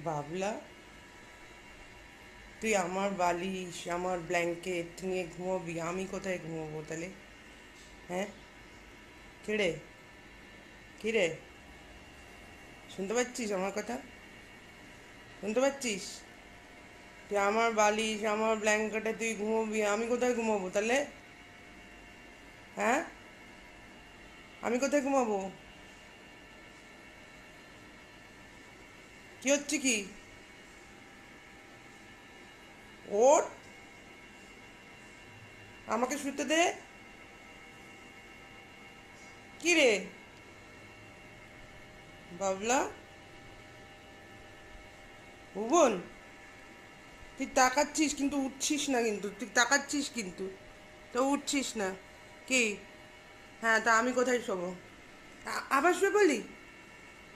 বাবলা, তুই আমার বালিশ আমার ব্ল্যাঙ্কেট নিয়ে ঘুমোবি, আমি কোথায় ঘুমোবো তাহলে? হ্যাঁ, কিরে, কিরে, শুনতে পাচ্ছিস আমার কথা? শুনতে পাচ্ছিস? তুই আমার বালিশ আমার ব্ল্যাঙ্কেটে তুই ঘুমোবি, আমি কোথায় ঘুমোবো তাহলে? হ্যাঁ, আমি কোথায় ঘুমাবো? কি হচ্ছে কি? ওঠ, আমাকে শুতে দে। কি রে বাবলা, ভুবন, তুই তাকাচ্ছিস কিন্তু উঠছিস না, কিন্তু তুই তাকাচ্ছিস কিন্তু তো উঠছিস না। কি? হ্যাঁ, তা আমি কোথায় শোবো? আবার শুয়ে বলি?